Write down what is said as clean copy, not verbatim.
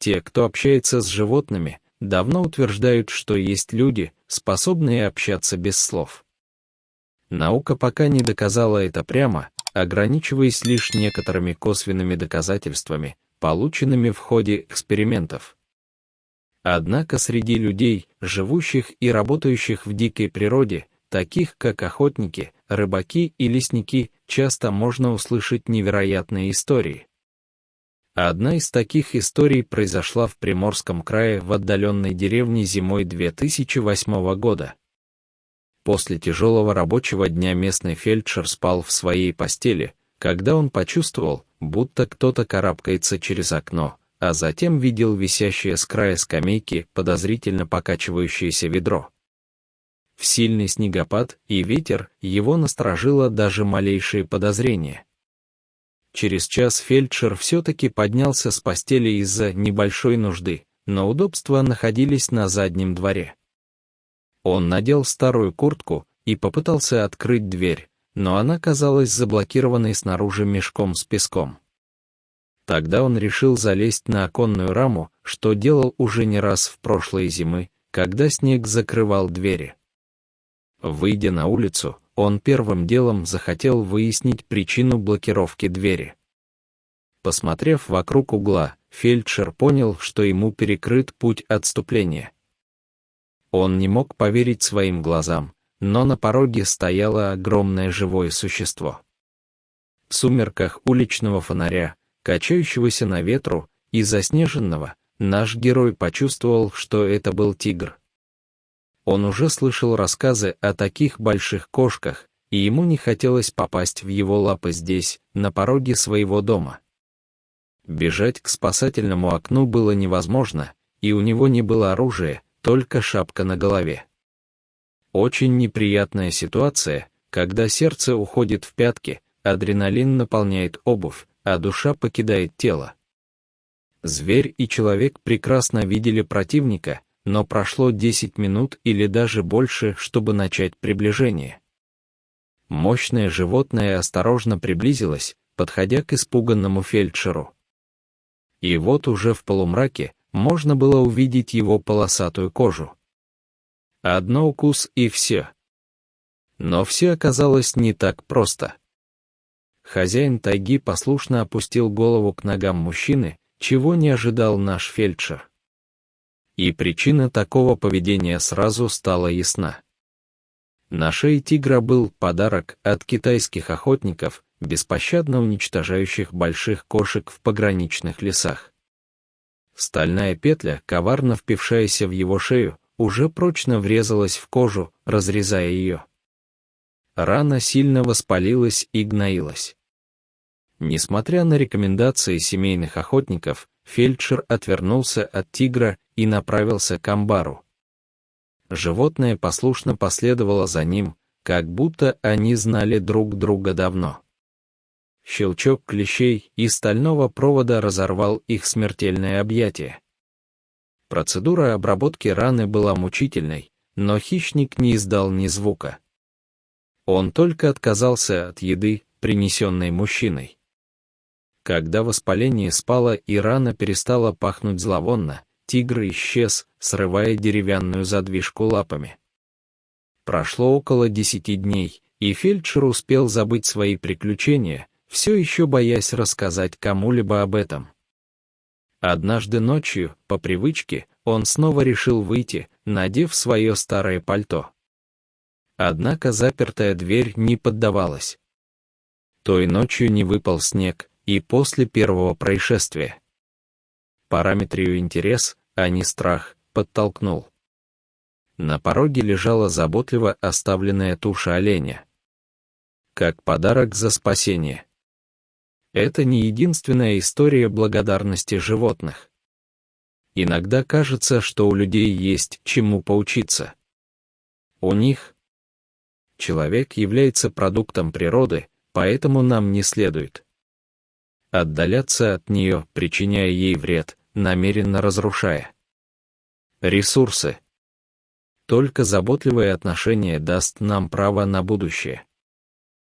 Те, кто общается с животными, давно утверждают, что есть люди, способные общаться без слов. Наука пока не доказала это прямо, ограничиваясь лишь некоторыми косвенными доказательствами, полученными в ходе экспериментов. Однако среди людей, живущих и работающих в дикой природе, таких как охотники, рыбаки и лесники, часто можно услышать невероятные истории. Одна из таких историй произошла в Приморском крае в отдаленной деревне зимой 2008 года. После тяжелого рабочего дня местный фельдшер спал в своей постели, когда он почувствовал, будто кто-то карабкается через окно, а затем видел висящее с края скамейки подозрительно покачивающееся ведро. В сильный снегопад и ветер его насторожило даже малейшие подозрения. Через час фельдшер все-таки поднялся с постели из-за небольшой нужды, но удобства находились на заднем дворе. Он надел старую куртку и попытался открыть дверь, но она казалась заблокированной снаружи мешком с песком. Тогда он решил залезть на оконную раму, что делал уже не раз в прошлые зимы, когда снег закрывал двери. Выйдя на улицу, он первым делом захотел выяснить причину блокировки двери. Посмотрев вокруг угла, фельдшер понял, что ему перекрыт путь отступления. Он не мог поверить своим глазам, но на пороге стояло огромное живое существо. В сумерках уличного фонаря, качающегося на ветру и заснеженного, наш герой почувствовал, что это был тигр. Он уже слышал рассказы о таких больших кошках, и ему не хотелось попасть в его лапы здесь, на пороге своего дома. Бежать к спасательному окну было невозможно, и у него не было оружия, только шапка на голове. Очень неприятная ситуация, когда сердце уходит в пятки, адреналин наполняет обувь, а душа покидает тело. Зверь и человек прекрасно видели противника, но прошло 10 минут или даже больше, чтобы начать приближение. Мощное животное осторожно приблизилось, подходя к испуганному фельдшеру. И вот уже в полумраке можно было увидеть его полосатую кожу. Одно укус и все. Но все оказалось не так просто. Хозяин тайги послушно опустил голову к ногам мужчины, чего не ожидал наш фельдшер. И причина такого поведения сразу стала ясна. На шее тигра был подарок от китайских охотников, беспощадно уничтожающих больших кошек в пограничных лесах. Стальная петля, коварно впившаяся в его шею, уже прочно врезалась в кожу, разрезая ее. Рана сильно воспалилась и гноилась. Несмотря на рекомендации семейных охотников, фельдшер отвернулся от тигра и направился к амбару. Животное послушно последовало за ним, как будто они знали друг друга давно. Щелчок клещей и стального провода разорвал их смертельное объятие. Процедура обработки раны была мучительной, но хищник не издал ни звука. Он только отказался от еды, принесенной мужчиной. Когда воспаление спало и рана перестала пахнуть зловонно, тигр исчез, срывая деревянную задвижку лапами. Прошло около 10 дней, и фельдшер успел забыть свои приключения, все еще боясь рассказать кому-либо об этом. Однажды ночью, по привычке, он снова решил выйти, надев свое старое пальто. Однако запертая дверь не поддавалась. Той ночью не выпал снег, и после первого происшествия. Параметрию интерес, а не страх, подтолкнул. На пороге лежала заботливо оставленная туша оленя. Как подарок за спасение. Это не единственная история благодарности животных. Иногда кажется, что у людей есть чему поучиться. У них. Человек является продуктом природы, поэтому нам не следует отдаляться от нее, причиняя ей вред, намеренно разрушая ресурсы. Только заботливое отношение даст нам право на будущее.